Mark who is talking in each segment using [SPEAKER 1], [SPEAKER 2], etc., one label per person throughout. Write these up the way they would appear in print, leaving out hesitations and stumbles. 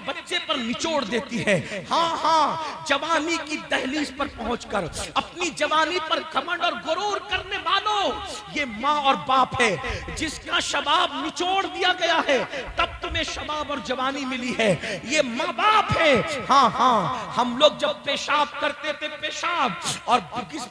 [SPEAKER 1] बच्चे पर निचोड़ देती है। हाँ हाँ, जवानी की दहलीज पर पहुंचकर अपनी जवानी पर घमंड और गुरूर करने वालों, ये माँ और बाप है जिसका शबाब निचोड़ दिया गया है, तब तुम्हें शबाब और जवानी मिली है। ये माँ बाप है। हाँ हाँ, हम लोग जब पेशाब करते थे, पेशाब और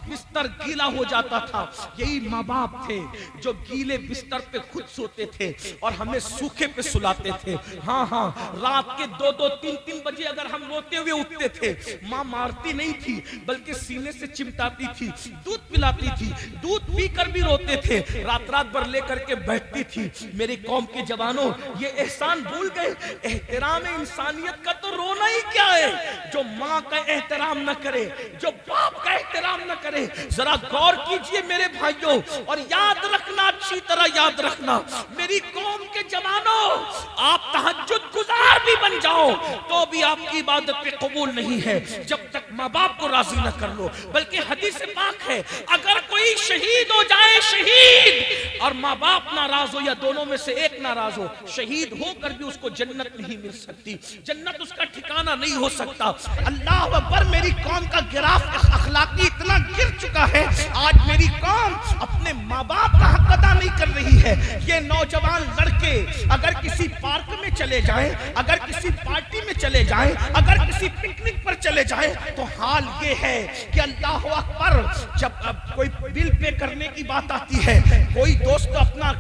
[SPEAKER 1] बिस्तर गीला हो जाता था, यही माँ बाप थे जो गीले बिस्तर पे खुद सोते थे और हमें सूखे पे सुलाते थे। हाँ हाँ, रात के 2-2, 3-3 बजे अगर हम रोते हुए उठते थे, माँ मारती नहीं थी बल्कि सीने से चिमटाती थी, दूध पिलाती थी, दूध पीकर भी रोते थे, रात रात भर लेकर के बैठती थी। मेरी कौम के जवानों, ये एहसान भूल गए। एहतराम इंसानियत का तो रोना ही क्या है। जो माँ का एहतराम न करे, जो बाप का एहतराम न करे, जरा गौर कीजिए मेरे भाइयों, और याद रखना, अच्छी तरह याद रखना मेरी कौम के जवानों, आप तहज्जुद गुजार भी बन जाओ तो भी आपकी इबादत पे कबूल नहीं है जब तक माँ बाप को राजी न कर लो। बल्कि हदीस पाक है, अगर कोई शहीद हो जाए, शहीद और माँ बाप नाराज हो या दोनों में से एक नाराज हो, शहीद होकर भी उसको जन्नत नहीं मिल सकती, जन्नत उसका ठिकाना नहीं हो सकता। अल्लाह अकबर, मेरी कौम का गिराफ अखलाकी इतना गिर चुका है, आज मेरी कौम अपने माँ बाप का हक अदा नहीं कर रही है। ये नौजवान लड़के अगर किसी पार्क में चले जाएं, अगर किसी पार्टी में चले जाएं, अगर किसी पिकनिक पर चले जाएं, तो हाल ये है कि अल्लाह अकबर, जब कोई बिल पे करने की बात आती है, कोई दोस्त अपना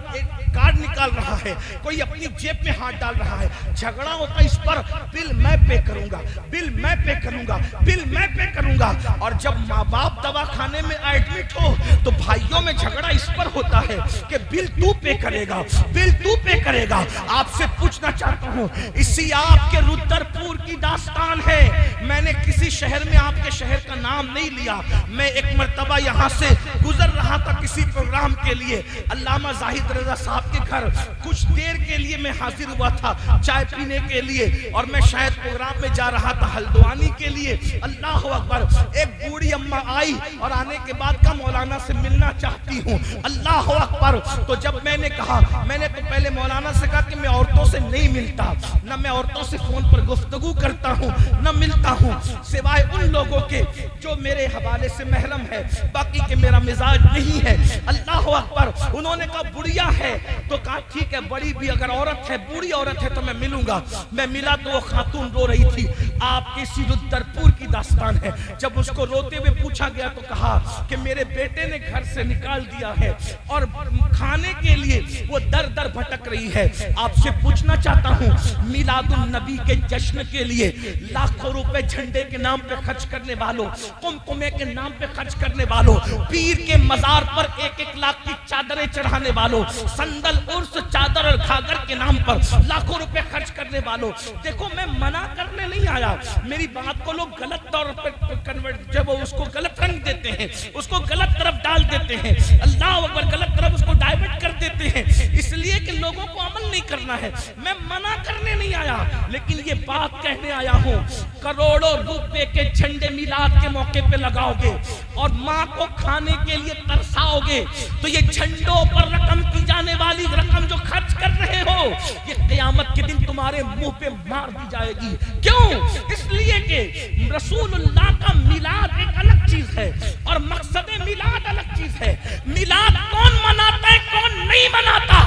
[SPEAKER 1] कार्ड निकाल रहा है, कोई अपनी जेब में हाथ डाल रहा है, झगड़ा होता इस पर, बिल मैं पे करूंगा, बिल मैं पे करूंगा, बिल मैं पे करूंगा। और जब माँ बाप दवा खाने में एडमिट हो तो भाइयों में झगड़ा इस पर होता है कि बिल तू पे करेगा, बिल तू पे करेगा। आपसे पूछना चाहता हूँ, इसी आपके रुद्रपुर की दास्तान है। मैंने किसी शहर में आपके शहर का नाम नहीं लिया, मैं एक मर्तबा यहाँ से गुजर रहा था किसी प्रोग्राम के लिए, अल्लामा जाहिद रजा साहब के घर कुछ देर के लिए मैं हाजिर हुआ था चाय पीने के लिए, और मैं शायद प्रोग्राम में जा रहा था हल्द्वानी के लिए। अल्लाह अकबर, एक बूढ़ी अम्मा आई और आने के बाद का मौलाना से मिलना चाहती हूँ। अल्लाह अकबर, तो जब मैंने कहा, मैंने तो पहले मौलाना से कहा कि मैं औरतों से नहीं मिलता, न मैं औरतों से फोन पर गुफ्तगू करता हूँ, न मिलता हूँ, सिवाय उन लोगों के जो मेरे हवाले से महरम है, बाकी के मेरा मिजाज नहीं है। अल्लाह अकबर, उन्होंने कहा बुढ़िया है, तो कहा ठीक है, बड़ी भी अगर औरत है, बूढ़ी औरत है तो मैं मिलूंगा। मैं मिला तो वो खातून रो रही थी। आपके रुद्रपुर की दास्तान है। जब उसको रोते हुए पूछा गया तो कहा कि मेरे बेटे ने घर से निकाल दिया है और खाने के लिए वो दर दर भटक रही है। आपसे पूछना चाहता हूँ, मिलादुन नबी के जश्न के लिए लाखों रुपए झंडे के नाम पे खर्च करने वालों, कुमकुमे के नाम पे खर्च करने वालों, पीर के मजार पर 1-1 लाख की चादरें चढ़ाने वालों, संदल उर्स चादर और घाघर के नाम पर लाखों रुपए खर्च करने वालों, देखो मैं मना करने नहीं आया, मेरी बात को लोग गलत तौर पर कन्वर्ट, जब उसको गलत रंग देते हैं, उसको गलत तरफ डाल देते हैं, अल्लाह अकबर, गलत तरफ उसको डाइवर्ट कर देते हैं, इसलिए कि लोगों को अमल नहीं करना है। मैं मना करने नहीं आया, लेकिन ये बात कहने आया हूँ, करोड़ों रुपए के झंडे मिलाद के मौके पे लगाओगे और माँ को खाने के लिए तरसाओगे, तो ये झंडों पर रकम की जाने वाली रकम जो खर्च कर रहे हो, ये क़यामत के दिन तुम्हारे मुंह पे मार दी जाएगी। क्यों? इसलिए कि रसूलुल्लाह का मिलाद एक अलग चीज है और मकसद मिलाद अलग चीज है। मिलाद कौन मनाता है, कौन नहीं मनाता,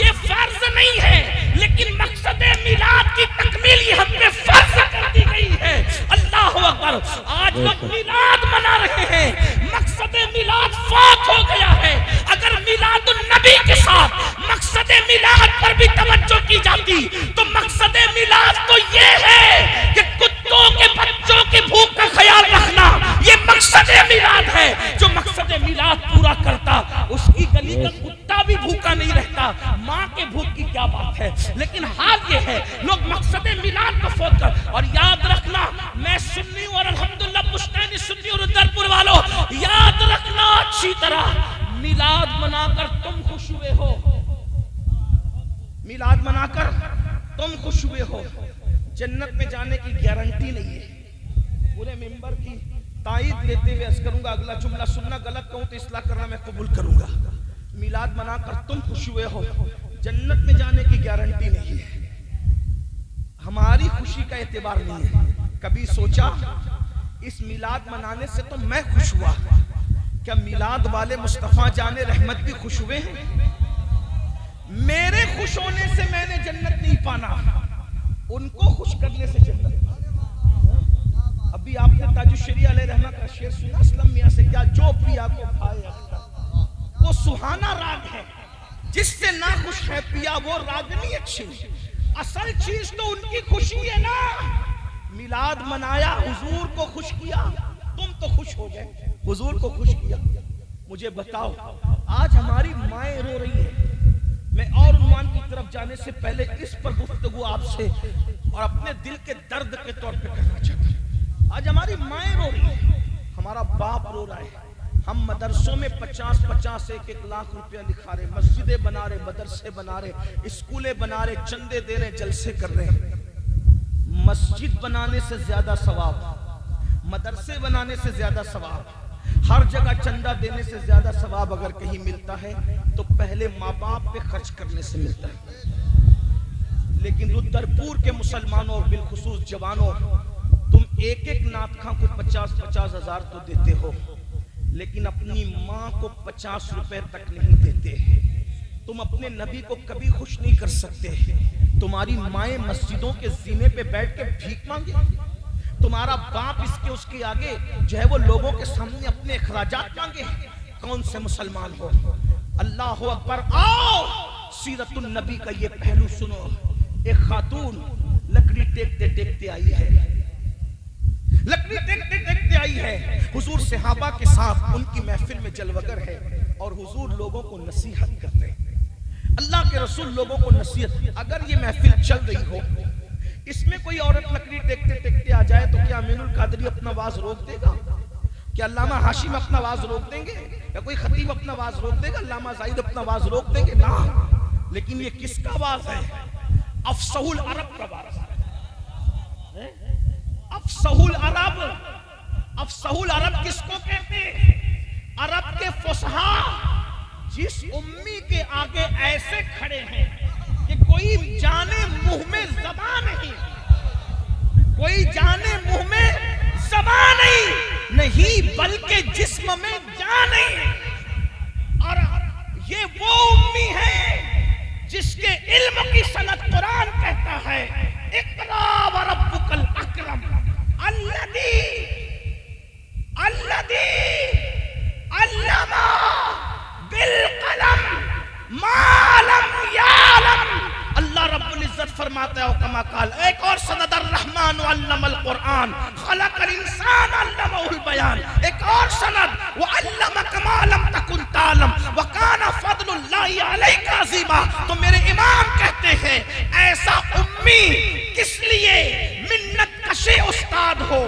[SPEAKER 1] ये फर्ज नहीं है, लेकिन मकसद मिलाद की तकमील ये हम पे फर्ज कर दी गई है। अल्लाह अकबर, आज लोग मिलाद मना रहे हैं, मकसद मिलाद फौत हो गया है। अगर मिलादुन नबी के साथ मकसद मिलाद पर भी तवज्जो की जाती तो मकसद मिलाद तो ये है कि कुत्तों के बच्चों की भूख का ख्याल रखना, ये मकसद मिलाद है। जो मकसद मिलाद पूरा करता उसकी गली का कुत्ता भी भूखा नहीं रहता, माँ के भूख की क्या बात है। लेकिन हाल ये है, लोग मकसद मिलाद को फौत कर। और याद रखना, मैं सुन्नी और अल्हम्दुलिल्लाह पुश्तैनी सुन्नी और रुद्रपुर वालों, याद रखना अच्छी तरह, मिलाद मनाकर तुम खुश हुए हो, मिलाद मनाकर तुम खुश हुए हो, जन्नत में जाने की गारंटी नहीं है। पूरे मेंबर की तायद लेते हुए अर्ज करूंगा, अगला जुमला सुनना, गलत कहूं तो इस्लाह करना मैं कबूल करूंगा। मिलाद मनाकर तुम खुश हुए हो, जन्नत में जाने की गारंटी नहीं है। हमारी खुशी का एतबार नहीं है। कभी सोचा इस मिलाद मनाने से तो मैं खुश हुआ, क्या मिलाद वाले मुस्तफा जाने रहमत भी खुश हुए हैं? मेरे खुश होने से मैंने जन्नत नहीं पाना, उनको खुश करने से जन्नत। अभी आपने ताजुश्शरी अलैहि रहमत का शेर सुना असलम मियां से, क्या जो पिया को भाए अख्तर। वो सुहाना राग है जिससे ना खुश है पिया, वो रागनी अच्छी। असल चीज तो उनकी खुशी है ना। मिलाद मनाया, हुजूर को खुश किया, तुम तो खुश हो गए, हुजूर को खुश किया। मुझे बताओ, आज हमारी माएं रो रही है। मैं और उन्वान की तरफ जाने से पहले इस पर गुफ्तगू आपसे और अपने दिल के दर्द के तौर पे करना चाहता हूं। आज हमारी माएं रो रही है, हमारा बाप रो रहा है। हम मदरसों में 50-50 1-1 लाख रुपया लिखा रहे, मस्जिदें बना रहे, मदरसे बना रहे, स्कूलें बना रहे, चंदे दे रहे, जलसे कर रहे हैं। मस्जिद बनाने से ज्यादा सवाब, मदरसे बनाने से ज्यादा सवाब, हर जगह चंदा देने से ज्यादा सवाब अगर कहीं मिलता है तो पहले माँ बाप पे खर्च करने से मिलता है। लेकिन रुद्रपुर के मुसलमानों और बिलखुसूस जवानों, तुम एक एक नातखा को 50-50 हजार तो देते हो, लेकिन अपनी माँ को 50 रुपए तक नहीं देते। तुम अपने नबी को कभी खुश नहीं कर सकते। तुम्हारी माएं मस्जिदों के जीने पे बैठ के भीख मांगे, तुम्हारा बाप इसके उसके आगे जो है वो लोगों के सामने अपने अखराजात मांगे। कौन से मुसलमान हो? अल्लाह अकबर। आओ सीरतुन नबी का ये पहलू सुनो। एक खातून लकड़ी टेकते टेकते आई है, लकड़ी टेकते टेकते आई है। हुजूर सहाबा के साथ उनकी महफिल में जलवगर है और हुजूर लोगों को नसीहत कर रहे हैं। अल्लाह के रसूल लोगों को नसीहत। अगर ये महफिल चल रही हो, इसमें कोई औरत लकड़ी टेकते टेकते आ जाए तो क्या अमीनुल कादरी अपना वाज रोक देगा? क्या अल्लामा हाशिम अपना वाज रोक देंगे? या कोई खतीब अपना वाज रोक देगा? अल्लामा ज़ाहिद अपना वाज रोक देंगे? ना। लेकिन ये किसका वाज है? अफसहुल अरब का वाज है। अफसहुल अरब, अफसहुल अरब किसको कहते हैं? अरब के फुसहा जिस उम्मी के आगे ऐसे खड़े हैं कि कोई जाने मुंह में ज़बान नहीं, कोई जाने मुंह में ज़बान नहीं बल्कि जिस्म में जान नहीं। और ये वो उम्मी है जिसके इल्म की सनद कुरान कहता है, इक़रा व रब्बुकल अकरम अल्लज़ी अल्लमा बिल कलम मा लम यालम। अल्लाह रब्बुल इज्जत फरमाता है कमा काल। एक और सनद अर्रहमान अल्लमल कुरान खलकल इंसान अल्लमहुल बयान। एक और सनद व अल्लमक मा लम तकुन तालम व काना फदलुल्लाहि अलैका अज़ीमा। तो मेरे इमाम कहते हैं ऐसा उम्मी किस लिए मिन्नत कशे उस्ताद हो,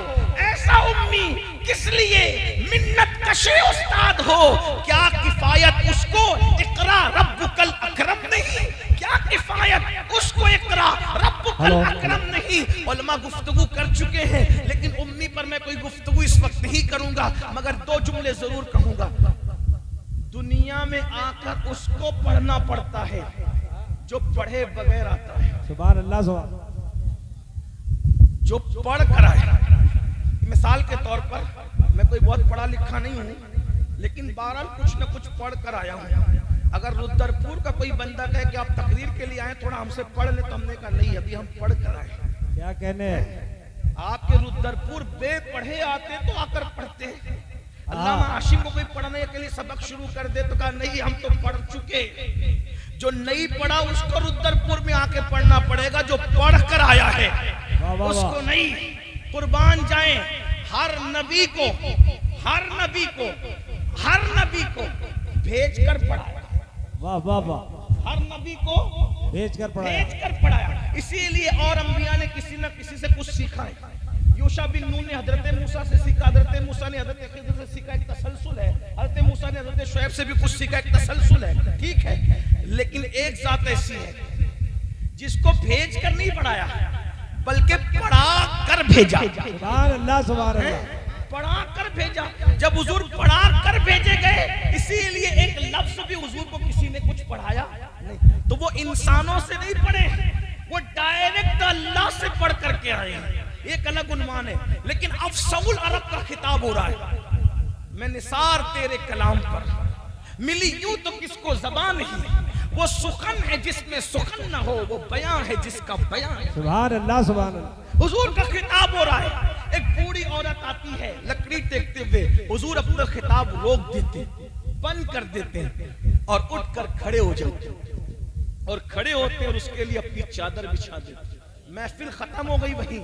[SPEAKER 1] ऐसा उम्मी किस लिए मिन्नत कशे उस्ताद हो। क्या किफायत उसको इक़रा रब्बुकल अकरम नहीं? क्या किफायत उसको इक़रा रब्बुकल अकरम नहीं? उलमा गुफ्तगू कर चुके हैं, लेकिन उम्मी पर मैं कोई गुफ्तगू इस वक्त नहीं करूंगा, मगर 2 जुमले जरूर कहूंगा। दुनिया में आकर उसको पढ़ना पड़ता है जो पढ़े बगैर आता है।
[SPEAKER 2] सुभान अल्लाह। सुभान।
[SPEAKER 1] जो पढ़ कर आए। मिसाल के तौर पर मैं कोई बहुत पढ़ा लिखा नहीं हूँ, लेकिन बहरहाल कुछ न कुछ पढ़ कर आया हूँ। अगर रुद्रपुर का कोई बंदा कहे कि आप तकरीर के लिए आए, थोड़ा हमसे पढ़ ले, तो हमने कहा नहीं, अभी हम पढ़ कर आए।
[SPEAKER 2] क्या कहने?
[SPEAKER 1] आपके रुद्रपुर बेपढ़े आते तो आकर पढ़ते। अल्लामा हाशिम को कोई पढ़ने के लिए सबक शुरू कर दे तो कहा नहीं, हम तो पढ़ चुके। जो नहीं पढ़ा उसको रुद्रपुर में आके पढ़ना पड़ेगा, जो पढ़ कर आया है उसको नहीं। कुर्बान जाए हर नबी को, हर नबी को, हर नबी को भेज कर पढ़ाया।
[SPEAKER 2] वाह वाह वाह।
[SPEAKER 1] हर नबी को
[SPEAKER 2] भेज कर
[SPEAKER 1] पढ़ाया। इसीलिए और अंबिया ने किसी न किसी से कुछ सीखा है। यूशा बिन नून ने हजरत मूसा से सीखा, हजरत मूसा ने हजरत खिज़र से सीखा, एक तसलसल है। हजरत मूसा ने हजरत शुएब से भी कुछ सीखा, एक तसलसल है। ठीक है, लेकिन एक जात ऐसी है जिसको भेज कर नहीं पढ़ाया, बल्कि पढ़ा कर भेजा।
[SPEAKER 2] सुभान अल्लाह। सुभान अल्लाह।
[SPEAKER 1] पढ़ा कर भेजा। जब हुजूर पढ़ा कर भेजे गए, इसीलिए एक लफ्ज भी हुजूर को किसी ने कुछ पढ़ाया नहीं। तो वो इंसानों से नहीं पढ़े, वो डायरेक्ट अल्लाह से पढ़ करके आए हैं, एक अलग उन्वान है। लेकिन अफसउल अरब का खिताब हो रहा है। मैं निसार तेरे कलाम पर मिली यूं तो किसको जबान ही, वो सुखन है जिसमें सुखन ना हो, वो बयां है जिसका बयां है।
[SPEAKER 2] सुभान अल्लाह सुभान अल्लाह।
[SPEAKER 1] हुजूर का खिताब हो रहा है। एक बूढ़ी औरत आती है लकड़ी टेकते हुए, हुजूर अपना खिताब रोक देते, बंद कर देते हैं और उठकर खड़े हो जाते और खड़े होते और उसके लिए अपनी चादर बिछा देते। महफिल खत्म हो गई। वहीं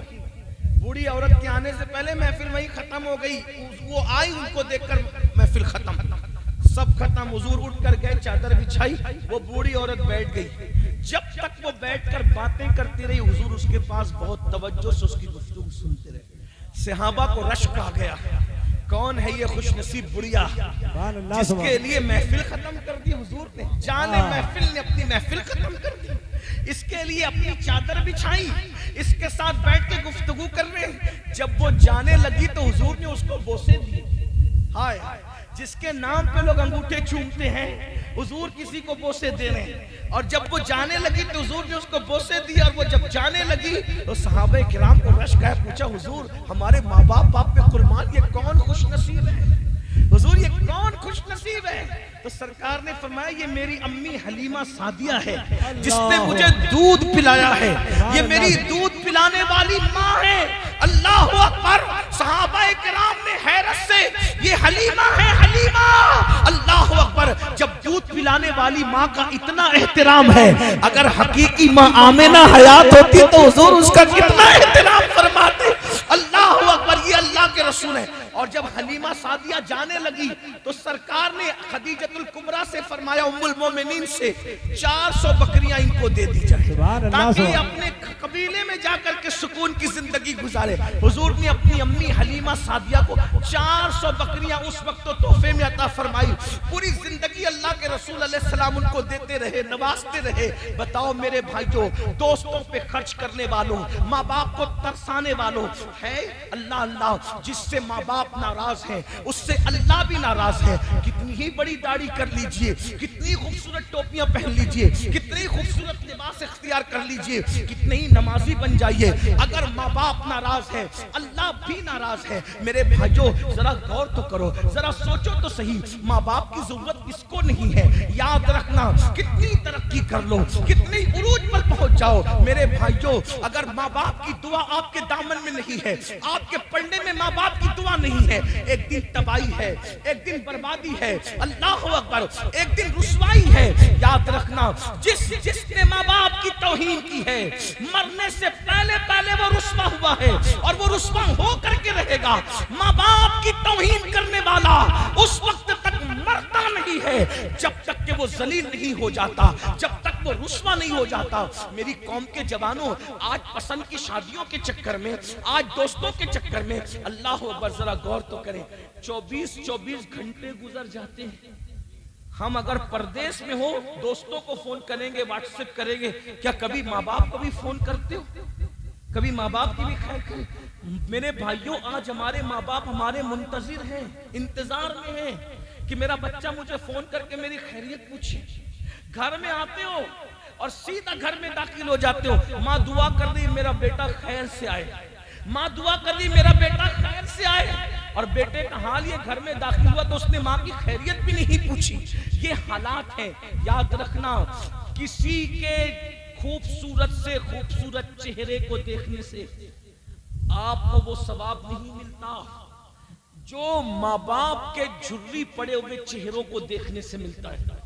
[SPEAKER 1] बूढ़ी औरत के आने से पहले महफिल वहीं खत्म हो गई। वो आई, उनको देखकर महफिल खत्म, सब खत्म। हुजूर उठ कर गए, चादर बिछाई, वो बूढ़ी औरत बैठ गई। जब तक वो बैठकर बातें करती रही, हुजूर उसके पास बहुत तवज्जो से उसकी गुफ्तगू सुनते रहे। सहाबा को रश्क आ गया, कौन है ये खुशनसीब बुढ़िया जिसके लिए महफिल खत्म कर दी हुजूर ने। जाने महफिल ने अपनी महफिल खत्म कर दी, इसके लिए अपनी चादर बिछाई, इसके साथ बैठ के गुफ्तगू कर रहे। जब वो जाने लगी तो हुजूर ने उसको बोसे दिए। हाय, जिसके नाम पे लोग अंगूठे चूमते हैं, हुजूर किसी को बोसे दे रहे हैं। और जब वो जाने लगी तो हुजूर ने उसको बोसे दिया। और वो जब जाने लगी तो सहाबे किराम को रश गए, पूछा हुजूर हमारे माँ बाप पे कुर्बान, ये कौन खुशनसीब है? हुजूर ये कौन खुशनसीब है? तो सरकार ने फरमाया ये मेरी अम्मी हलीमा सादिया है, जिसने मुझे दूध पिलाया है। ये मेरी दूध पिलाने वाली माँ है। अल्लाह अकबर। सहाबाए किराम ने हैरत से, ये हलीमा है, हलीमा। अल्लाह अकबर। जब दूध पिलाने वाली माँ का इतना एहतराम है, अगर हकीकी माँ आमिना हयात होती तो हुजूर उसका कितना एहतराम फरमाते। अल्लाह अकबर। ये अल्लाह के रसूल है। और जब हलीमा सादिया जाने लगी तो सरकार ने खदीजतुल कुबरा से फरमाया, उम्मुल मोमिनीन से 400 बकरियां इनको दे दी जाए ताकि अपने कबीले में जाकर के सुकून की जिंदगी गुजारे। हुजूर ने अपनी अम्मी हलीमा सादिया को 400 बकरियां उस वक्त तो तोहफे में अता फरमाई। पूरी जिंदगी अल्लाह के रसूल अलैहि सलाम उनको देते रहे, नवाजते रहे। बताओ मेरे भाइयों, दोस्तों पे खर्च करने वालों, माँ बाप को तरसाने वालों है अल्लाह अल्लाह। जिससे माँ बाप नाराज है उससे अल्लाह भी नाराज है। कितनी ही बड़ी दाढ़ी कर लीजिए, कितनी खूबसूरत टोपियां पहन लीजिए, कितनी खूबसूरत लिबास इख्तियार कर लीजिए, कितने ही नमाजी बन जाइए, अगर माँ बाप नाराज है अल्लाह भी नाराज है। मेरे भाइयों जरा गौर तो करो, जरा सोचो तो सही, माँ बाप की जरूरत किसको नहीं है? याद रखना, कितनी तरक्की कर लो, कितनी उरूज पर पहुंच जाओ, मेरे भाइयों अगर माँ बाप की दुआ आपके दामन में नहीं है, आपके पढ़ने में माँ बाप की दुआ नहीं है, एक दिन तबाही है, एक दिन बर्बादी है। अल्लाह अकबर। एक दिन रुसवाई है। याद रखना, जिसने माँ बाप की तौहीन की है, मरने से पहले पहले वो रुसवा हुआ है और वो रुसवा हो करके रहेगा। माँ बाप की तौहीन करने वाला उस वक्त तक मरता नहीं है जब तक कि वो जलील नहीं हो जाता, जब तक वो रुसवा नहीं हो जाता। मेरी कौम के जवानों, आज पसंद की शादियों के चक्कर में, आज दोस्तों के चक्कर में, अल्लाह अकबर जरा गौर तो करें, 24-24 घंटे गुजर जाते हैं। हम अगर परदेश में हो, दोस्तों को फोन करेंगे, व्हाट्सएप करेंगे, क्या कभी माँ बाप को भी फोन करते हो? कभी माँ बाप की भी खैर करें? मेरे भाइयों आज हमारे माँ बाप हमारे मुंतजिर हैं, इंतजार में हैं कि मेरा बच्चा मुझे फोन करके मेरी खैरियत पूछे। घर में आते हो और सीधा घर में दाखिल हो जाते हो, माँ दुआ कर दी मेरा बेटा खैर से आए, माँ दुआ कर दी मेरा बेटा खैर से आए। और बेटे का हाल ये घर में दाखिल हुआ तो उसने माँ की खैरियत भी नहीं पूछी। ये हालात है। याद रखना, किसी के खूबसूरत से खूबसूरत चेहरे को देखने से आपको वो सवाब नहीं मिलता जो माँ बाप के झुर्री पड़े हुए चेहरों को देखने से मिलता है।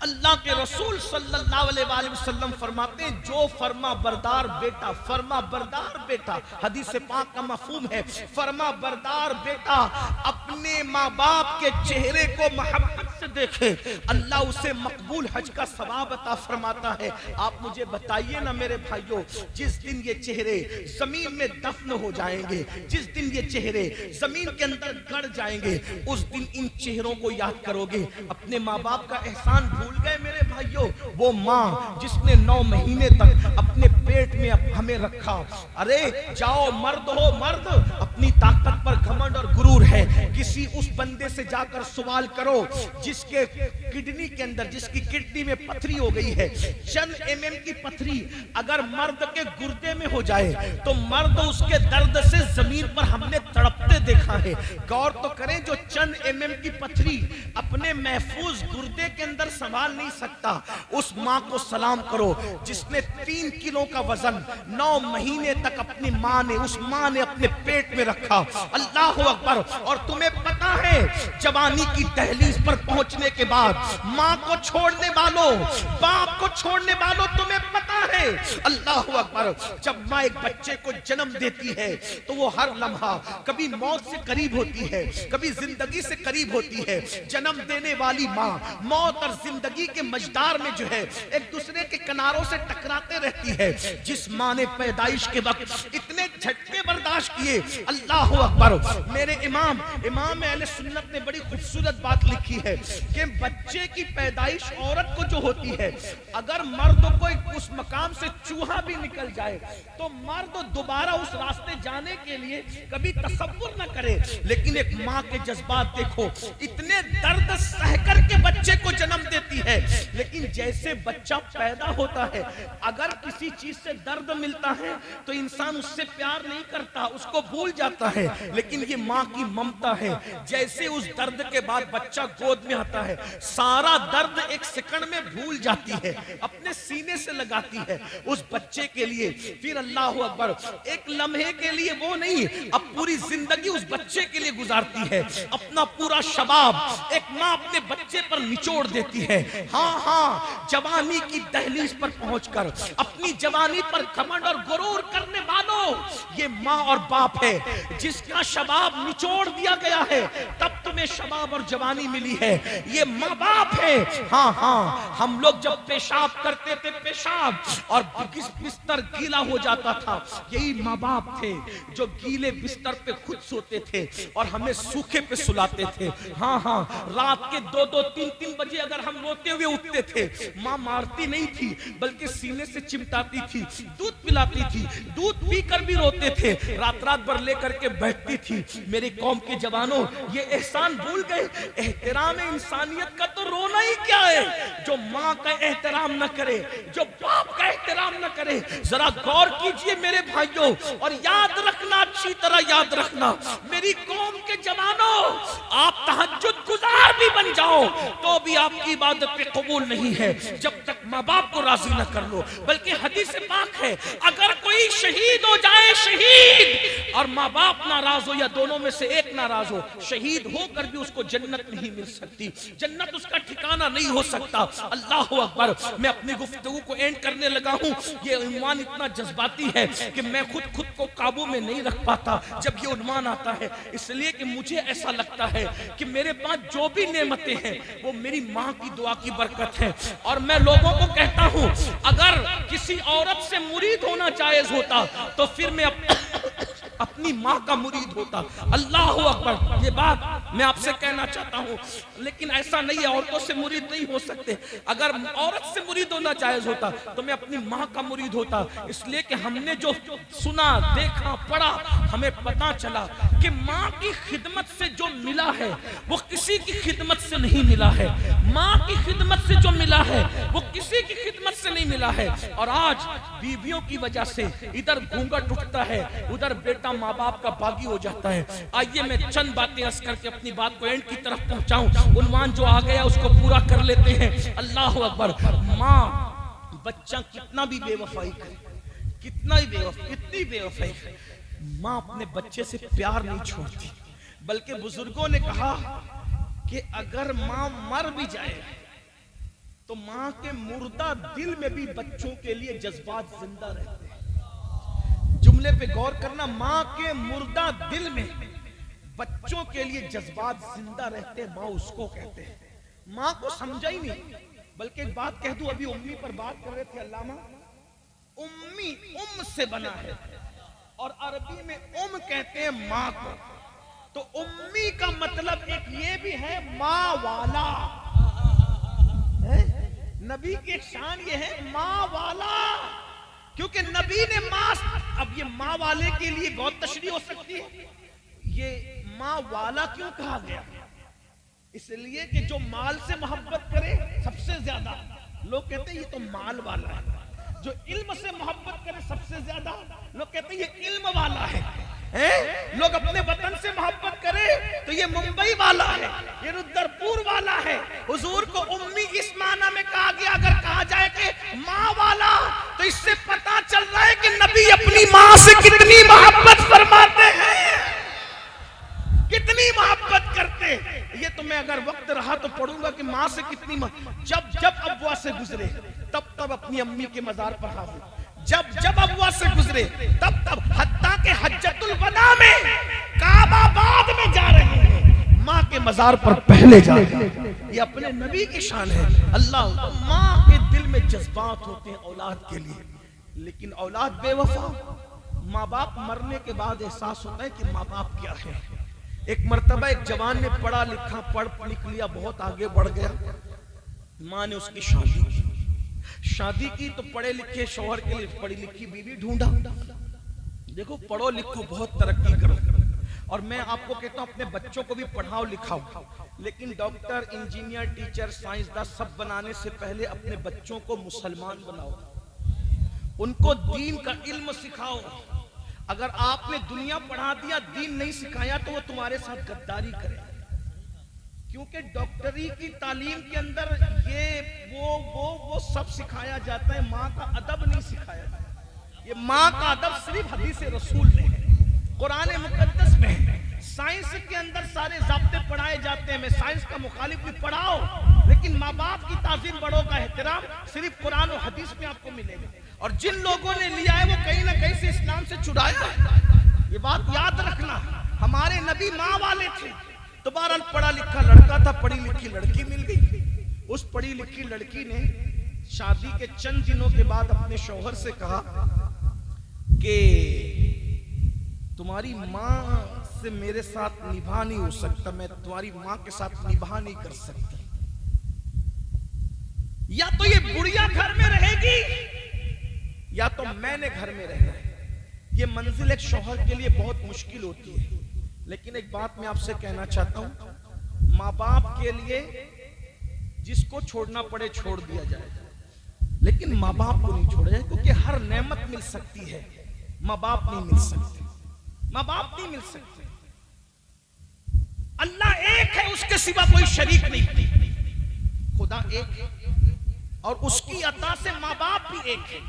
[SPEAKER 1] अल्लाह के रसूल सल्लल्लाहु अलैहि वसल्लम फरमाते हैं, जो फरमा बरदार बेटा, फरमा बरदार बेटा, हदीस पाक का मफहूम है, फरमा बरदार बेटा अपने माँ बाप के चेहरे को मोहब्बत से देखे, अल्लाह उसे मकबूल हज का सवाब अता फरमाता है। आप मुझे बताइए ना मेरे भाइयों, जिस दिन ये चेहरे जमीन में दफन हो जाएंगे, जिस दिन ये चेहरे जमीन के अंदर गड़ जाएंगे, उस दिन इन चेहरों को याद करोगे। अपने माँ बाप का एहसान भूल गए मेरे भाइयों? वो माँ जिसने 9 महीने तक अपने पेट में हमें रखा। अरे जाओ मर्द हो मर्द, अपनी ताकत पर घमंड और गुरूर है, किसी उस बंदे से जाकर सवाल करो जिस जिसके किडनी के अंदर, जिसकी किडनी में पथरी हो गई है, चंद mm की पथरी अगर मर्द के गुर्दे में हो जाए तो मर्द उसके दर्द से जमीन पर हमने तड़पते देखा है। गौर तो करें, जो चंद mm की पथरी अपने महफूज गुर्दे के अंदर संभाल नहीं सकता, उस माँ को सलाम करो जिसने 3 किलो का वजन 9 महीने तक अपनी माँ ने, उस माँ ने अपने पेट में रखा। अल्लाह अकबर। और तुम्हें पता है, जवानी की दहलीज पर पहुंचने के बाद माँ को छोड़ने वालों, बाप को छोड़ने वालों, तुम्हें पता है, अल्लाह अकबर, जब माँ एक बच्चे को जन्म देती है तो वो हर लम्हा कभी मौत से करीब होती है, कभी जिंदगी से करीब होती है। जन्म देने वाली माँ मौत और जिंदगी के मझदार में जो है एक दूसरे के किनारों से टकराते रहती है। जिस माँ ने पैदाइश के वक्त इतने झटके बर्दाश्त किए, अल्लाह अकबर। मेरे इमाम अहले सुन्नत ने बड़ी खूबसूरत बात लिखी है कि बच्चे की पैदाइश औरत को जो होती है, अगर मर्द को उस मकाम से चूहा भी निकल जाए तो मर्द दोबारा उस रास्ते जाने के लिए कभी तसव्वुर न करे। लेकिन एक माँ के जज्बात देखो, इतने दर्द सहकर के बच्चे को जन्म देती है, लेकिन जैसे बच्चा पैदा होता है, अगर किसी चीज से दर्द मिलता है तो इंसान उससे प्यार नहीं करता, उसको भूल जाता है। लेकिन ये माँ की ममता है, जैसे उस दर्द के बाद बच्चा गोद में आता है, सारा दर्द एक सेकंड में भूल जाती है, अपने सीने से लगाती है उस बच्चे के लिए। फिर अल्लाह अकबर, एक लम्हे के लिए वो नहीं, अब पूरी जिंदगी उस बच्चे के लिए गुजारती है। अपना पूरा शबाब एक माँ अपने बच्चे पर निचोड़ देती है। हाँ, जवानी की दहलीज पर पहुंचकर अपनी जवानी पर घमंड और गुरूर करने वालों, ये माँ और बाप है जिसका शबाब निचोड़ दिया गया है, तब तुम्हें शबाब और जवानी मिली है। ये माँ बाप है। हाँ, हम लोग जब पेशाब करते थे, पेशाब और बिस्तर गीला हो जाता था, यही माँ बाप थे जो गीले बिस्तर पे खुद सोते थे और हमें सूखे पे सुलाते थे। हाँ, रात के 2-2, 3-3 बजे अगर हम रोते हुए उठते थे, माँ मारती नहीं थी बल्कि सीने से चिमटाती थी, दूध पिलाती थी, दूध पीकर भी रोते थे, रात भर लेकर के बैठती थी। मेरी कौम के जवानों, ये एहसान भूल गए। एहतराम इंसानियत का तो रोना ही क्या है, जो माँ का एहतराम न करे, जो बाप का एहतराम न करे। जरा गौर कीजिए मेरे भाइयों, और याद रखना, अच्छी तरह याद रखना मेरी कौम के जवानों, आप तहज्जुद गुजार भी बन जाओ तो भी आपकी इबादत पे कबूल नहीं है जब तक माँ बाप को राजी न कर लो। बल्कि हदीस पाक है, अगर कोई शहीद हो जाए, शहीद और माँ बाप नाराज हो या दोनों में से एक नाराज हो, शहीद होकर भी उसको जन्नत नहीं मिल सकती, जन्नत उसका ठिकाना नहीं हो सकता। अल्लाह अकबर। मैं अपनी गुफ्तगू को एंड करने लगा हूँ। ये उन्वान इतना जज्बाती है कि मैं खुद को काबू में नहीं रख पाता जब ये उन्वान आता है, इसलिए कि मुझे ऐसा लगता है कि मेरे पास जो भी नेमतें हैं वो मेरी माँ की दुआ की बरकत है। और मैं लोगों को कहता हूँ, अगर किसी औरत से मुरीद होना जायज होता तो फिर मैं अपनी माँ का मुरीद होता। अल्लाह अकबर। ये बात मैं आपसे कहना चाहता हूँ, लेकिन ऐसा नहीं है, औरतों से मुरीद नहीं हो सकते। अगर औरत से मुरीद होना जायज होता तो मैं अपनी माँ का मुरीद होता, इसलिए कि हमने जो सुना, देखा, पढ़ा, हमें पता चला कि माँ की खिदमत से जो मिला है वो किसी की खिदमत से नहीं मिला है। माँ की खिदमत से जो मिला है वो किसी की खिदमत से नहीं मिला है। और आज बीवियों की वजह से इधर घूंघट उठता है, उधर बेटा माँ बाप का बागी हो जाता है। आइए मैं चंद बातें अर्ज करके अपनी बात को एंड की तरफ पहुंचाऊं। उन्वान जो आ गया उसको पूरा कर लेते हैं। अल्लाह अकबर। माँ बच्चा कितना भी बेवफाई करे, कितनी बेवफाई करे, माँ अपने बच्चे से प्यार नहीं छोड़ती। बल्कि बुजुर्गों ने कहा कि अगर माँ मर भी जाए तो माँ के मुर्दा दिल में भी बच्चों के लिए जज्बात जिंदा रहते हैं। जुमले पे गौर करना, माँ के मुर्दा दिल में बच्चों के लिए जज्बात जिंदा रहते हैं, माँ उसको कहते हैं। माँ को समझा ही नहीं। बल्कि एक बात कह दूं, अभी उम्मी पर बात कर रहे थे अल्लामा, उम्मी से बना है और अरबी में कहते हैं माँ को। तो उम्मी का मतलब एक ये भी है माँ वाला है? नबी की शान ये है माँ वाला, क्योंकि नबी ने माँ, अब ये माँ वाले के लिए बहुत तशरीह हो सकती है, ये माँ वाला क्यों कहा गया, इसलिए कि जो माल से मोहब्बत करे सबसे ज्यादा, लोग कहते हैं ये तो माल वाला है। जो इल्म से मोहब्बत करे सबसे ज्यादा, लोग कहते हैं ये इल्म वाला है। लोग अपने वतन से मोहब्बत करे तो ये मुंबई वाला है, ये रुद्रपुर वाला है। हुजूर को उम्मी इस माना में कहा गया, अगर कहा जाए कि माँ वाला, तो इससे पता चल रहा है कि नबी अपनी माँ से कितनी मोहब्बत फरमाते हैं, कितनी मोहब्बत करते। ये तो मैं अगर वक्त रहा तो पढ़ूंगा कि माँ से कितनी जब जब अब्वा से गुजरे तब तब अपनी अम्मी के मजार पर हाजिर, जब जब अब्वा से गुजरे तब तब, हत्ता के हज्जतुल वदा में काबाबाद में जा रहे हैं, माँ के मजार पर पहले जा रहे हैं। ये अपने नबी की शान है। अल्लाह, माँ के दिल में जज्बात होते हैं औलाद के लिए, लेकिन औलाद बेवफा। माँ बाप मरने के बाद एहसास होता है कि माँ बाप क्या है। एक मर्तबा एक जवान ने पढ़ा लिखा, पढ़ लिख लिया, बहुत आगे बढ़ गया। माँ ने उसकी शादी की तो पढ़े लिखे शौहर के लिए पढ़ी लिखी बीवी ढूंढा। देखो, पढ़ो लिखो, बहुत तरक्की करो। और मैं आपको कहता हूं अपने बच्चों को भी पढ़ाओ लिखाओ, लेकिन डॉक्टर, इंजीनियर, टीचर, साइंसदान सब बनाने से पहले अपने बच्चों को मुसलमान बनाओ, उनको दीन का इल्म सिखाओ। अगर आपने दुनिया पढ़ा दिया, दीन नहीं सिखाया, तो वो तुम्हारे साथ गद्दारी करे। क्योंकि डॉक्टरी की तालीम के अंदर ये वो सब सिखाया जाता है, माँ का अदब नहीं सिखाया जाता। ये माँ का अदब सिर्फ हदीस रसूल में है, कुरान मुकद्दस में है। साइंस के अंदर सारे ज़ाब्ते पढ़ाए जाते हैं, मैं साइंस का मुखालिफ भी पढ़ाओ, लेकिन माँ बाप की ताज़ीम, बड़ों का एहतराम सिर्फ कुरान और हदीस में आपको मिलेगा। और जिन लोगों ने लिया है वो कहीं ना कहीं से इस्लाम से छुड़ाया है। ये बात याद रखना, हमारे नबी माँ वाले थे। तो बहरहाल पढ़ा लिखा लड़का था, पढ़ी लिखी लड़की मिल गई। उस पढ़ी लिखी लड़की ने शादी के चंद दिनों के बाद अपने शौहर से कहा कि तुम्हारी माँ से मेरे साथ निभा नहीं हो सकता, मैं तुम्हारी माँ के साथ निभा नहीं कर सकती। या तो ये बुढ़िया घर में रहेगी या तो मैंने घर में रहना है। ये मंजिल एक शौहर के लिए बहुत मुश्किल होती है। लेकिन एक बात मैं आपसे कहना चाहता हूं, माँ बाप के लिए जिसको छोड़ना पड़े छोड़ दिया जाए, लेकिन माँ बाप को नहीं छोड़ा जाए, क्योंकि हर नेमत मिल सकती है, माँ बाप नहीं मिल सकते। माँ बाप नहीं मिल सकते। अल्लाह एक है, उसके सिवा कोई शरीक नहीं। खुदा एक है और उसकी अता से माँ बाप भी एक है।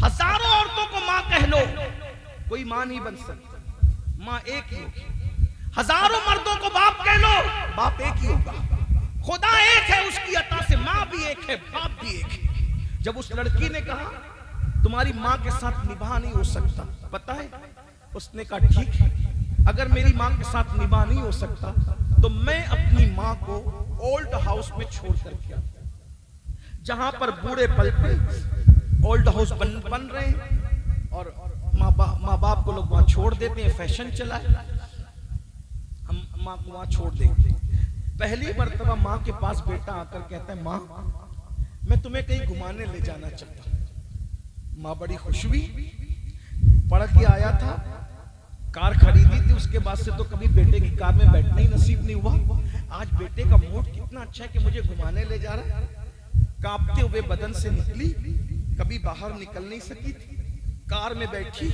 [SPEAKER 1] हजारों औरतों को माँ कह लो, कोई माँ नहीं बन सकती, माँ एक ही होगी। हजारों मर्दों को बाप कह लो, बाप एक ही होगा। खुदा एक है, उसकी अता से माँ भी एक है, बाप भी एक है। जब उस लड़की ने कहा तुम्हारी माँ के साथ निभा नहीं हो सकता, पता है उसने कहा ठीक है, अगर मेरी माँ के साथ निभा नहीं हो सकता तो मैं अपनी माँ को ओल्ड हाउस में छोड़ करके आता, जहां पर बूढ़े पलटे ओल्ड हाउस बन रहे हैं और माँ बाप को लोग वहां छोड़ देते हैं, फैशन चला है, हम माँ को वहां छोड़ देंगे। पहली मर्तबा माँ के पास बेटा आकर कहता है, माँ मैं तुम्हें कहीं घुमाने ले जाना चाहता हूं। माँ बड़ी खुश हुई, पढ़ के आया था, कार खरीदी थी, उसके बाद से तो कभी बेटे की कार में बैठना ही नसीब नहीं हुआ। आज बेटे का मूड कितना अच्छा है कि मुझे घुमाने ले जा रहा है। कांपते हुए बदन से निकली, कभी बाहर निकल नहीं सकी थी, कार में बैठी,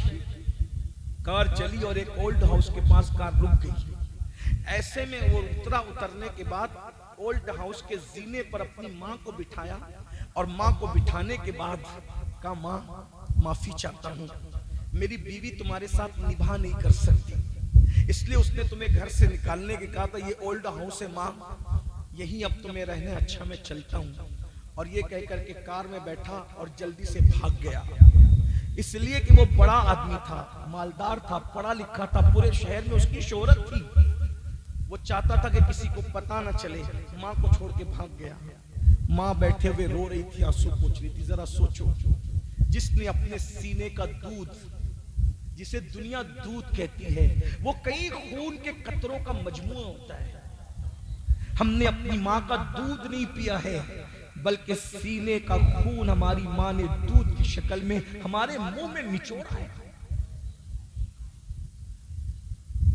[SPEAKER 1] कार चली और एक ओल्ड हाउस के पास कार रुक गई। ऐसे में वो उतरने के बाद ओल्ड हाउस के जीने पर अपनी माँ को बिठाया और माँ को बिठाने के बाद कहा, माँ माफी चाहता हूँ, मेरी बीवी तुम्हारे साथ निभा नहीं कर सकती, इसलिए उसने तुम्हें घर से निकालने के कहा था। ये ओल्ड हाउस है माँ, यही अब तुम्हें रहने, अच्छा मैं चलता हूँ। और ये कह करके कार में बैठा और जल्दी से भाग गया, इसलिए कि वो बड़ा आदमी था, मालदार था, पढ़ा लिखा था, पूरे शहर में उसकी शोहरत थी। वो चाहता था कि किसी को पता न चले, माँ को छोड़ के भाग गया। माँ बैठे हुए रो रही थी, आंसू पोंछ रही थी। जरा सोचो, जिसने अपने सीने का दूध, जिसे दुनिया दूध कहती है, वो कई खून के कतरों का मजमूआ होता है। हमने अपनी माँ का दूध नहीं पिया है, बल्कि सीने का खून हमारी माँ ने दूध की शक्ल में हमारे मुंह में निचोड़ा है।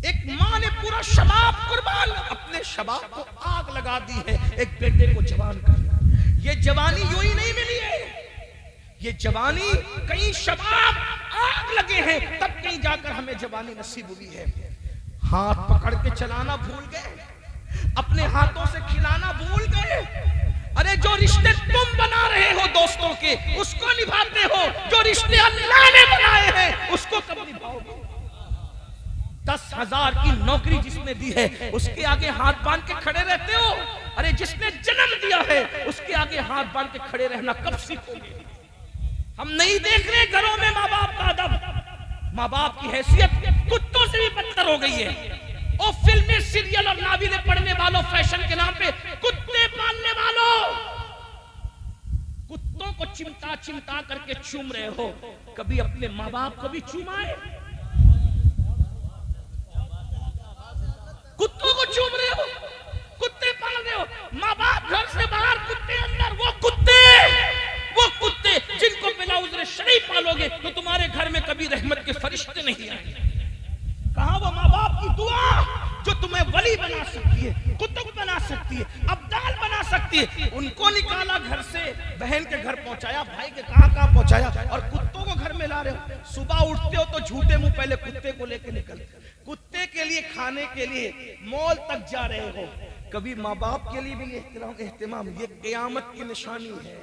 [SPEAKER 1] एक माँ ने पूरा शबाब कुर्बान, अपने शबाब को आग लगा दी है एक बेटे को जवान कर। ये जवानी यूं ही नहीं मिली है, ये जवानी कहीं शबाब आग लगे हैं तब कहीं जाकर हमें जवानी नसीब हुई है। हाथ पकड़ के चलाना भूल गए, अपने हाथों से खिलाना भूल गए। अरे जो रिश्ते तुम बना रहे हो दोस्तों के उसको निभाते हो, जो रिश्ते अल्लाह ने बनाए हैं उसको कब निभाओगे? 10,000 की नौकरी जिसने दी है उसके आगे हाथ बांध के खड़े रहते हो? अरे जिसने जन्म दिया है उसके आगे हाथ बांध के खड़े रहना कब सीखोगे? हम नहीं देख रहे घरों में माँ बाप का अदब, माँ बाप की हैसियत कुत्तों से भी बदतर हो गई है। और फिल्में, सीरियल और नावलें पढ़ने वालों, फैशन के नाम पे कुत्ते पालने वालों, कुत्तों को चिमटा चिमटा करके चूम रहे हो, कभी अपने माँ बाप को भी चूमाए? कुत्तों को चूम रहे हो, कुत्ते पाल रहे हो, माँ बाप घर से बाहर, कुत्ते अंदर। वो कुत्ते जिनको बिना उज़्र शरई पालोगे तो तुम्हारे घर में कभी रहमत के फरिश्ते नहीं आएंगे। कहां वो माँ बाप की दुआ जो तुम्हें वली बना सकती है, कुतुब बना सकती है, अब्दाल बना सकती है? उनको निकाला घर से, बहन के घर पहुंचाया, भाई के कहां पहुंचाया, और कुत्तों को घर में ला रहे हो। सुबह उठते हो तो झूठे मुंह पहले कुत्ते को लेके निकलते, कुत्ते के लिए खाने के लिए मॉल तक जा रहे हो। कभी माँ बाप के लिए भी एहतिमाम? ये क़यामत की निशानी है,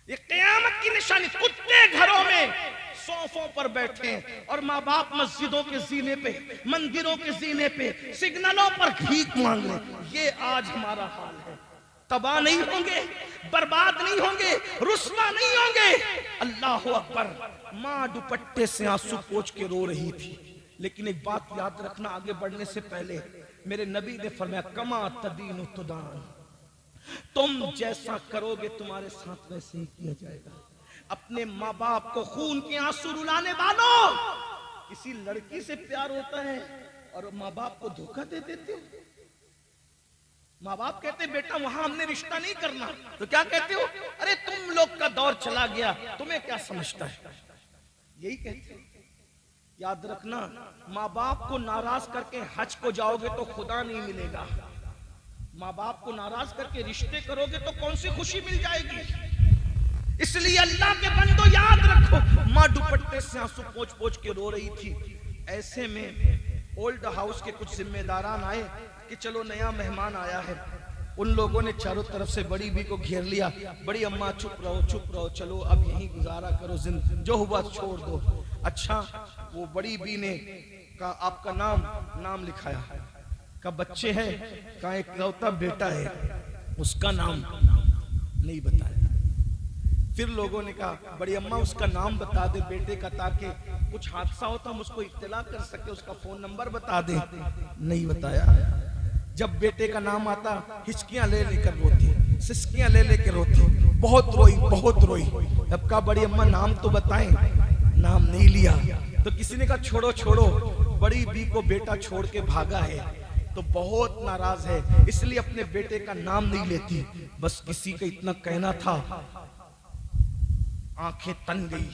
[SPEAKER 1] ये क़यामत की निशानी। कुत्ते घरों में सोफों पर बैठे हैं और माँ बाप मस्जिदों के जीने पे, मंदिरों के जीने पे, सिग्नलों पर भीख मांग रहे। ये आज हमारा हाल है। तबाह नहीं होंगे, बर्बाद नहीं होंगे, रुस्वा नहीं होंगे। अल्लाह अकबर। माँ दुपट्टे से आंसू पोंछ के रो रही थी, लेकिन एक बात याद रखना, आगे बढ़ने से पहले मेरे नबी ने फरमाया, कमा तदीन तुदान, तुम जैसा करोगे तुम्हारे साथ वैसे ही किया जाएगा। अपने माँ बाप को खून के आंसू रुलाने वालों, किसी लड़की से प्यार होता है और माँ बाप को धोखा दे देते हो। माँ बाप कहते बेटा वहां हमने रिश्ता नहीं करना, तो क्या कहते हो? अरे तुम लोग का दौर चला गया, तुम्हें क्या समझता है? यही कहते हो। याद रखना, माँ बाप को नाराज करके हज को जाओगे तो खुदा नहीं मिलेगा। माँ बाप को नाराज करके रिश्ते करोगे तो कौन सी खुशी मिल जाएगी? इसलिए अल्लाह के बंदो याद रखो, माँ दुपट्टे से आंसू पोंछ पोंछ के रो रही थी। ऐसे में ओल्ड हाउस के कुछ जिम्मेदारान आए कि चलो नया मेहमान आया है। उन लोगों ने चारों तरफ से बड़ी बी को घेर लिया। बड़ी अम्मा चुप रहो, चलो अब यहीं गुजारा करो, जो हुआ छोड़ दो। अच्छा, वो बड़ी बी ने कहा आपका नाम लिखाया, का बच्चे हैं, का एक लौता बेटा है, उसका नाम नहीं बताया। फिर लोगों ने कहा बड़ी अम्मा उसका नाम बता दे बेटे का, ताकि कुछ हादसा हो तो हम उसको इत्तला कर सके, उसका फोन नंबर बता दे। नहीं बताया। जब बेटे का नाम आता हिचकियां ले लेकर रोती, सिसकियां ले लेकर रोती, बहुत रोई। अब कहा बड़ी अम्मा नाम तो बताएं, नाम नहीं लिया। तो किसी ने कहा छोड़ो, बड़ी बी को बेटा छोड़ के भागा है तो बहुत नाराज है, इसलिए अपने बेटे का नाम नहीं लेती। बस किसी का इतना कहना था, आंखें तन गई,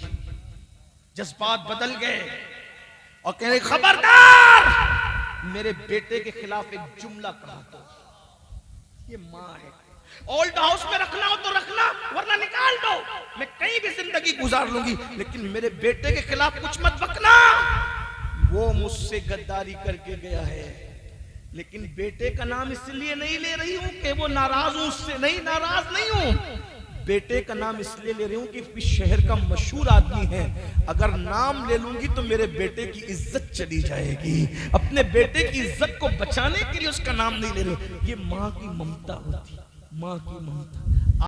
[SPEAKER 1] जज्बात बदल गए और कह रहे खबरदार मेरे बेटे के खिलाफ एक जुमला कहा तो। ये माँ है। ओल्ड हाउस में रखना हो तो रखना, वरना निकाल दो, मैं कहीं भी जिंदगी गुजार लूंगी, लेकिन मेरे बेटे के खिलाफ कुछ मत बकना। वो मुझसे गद्दारी करके गया है, लेकिन बेटे का नाम इसलिए नहीं ले रही हूं कि वो नाराज हूं, उससे नहीं, नाराज नहीं हूं। बेटे का नाम इसलिए ले रही हूं कि इस शहर का मशहूर आदमी है, अगर नाम ले लूंगी तो मेरे बेटे की इज्जत चली जाएगी। अपने बेटे की इज्जत को बचाने के लिए उसका नाम नहीं ले रही। ये माँ की ममता होती, माँ की ममता।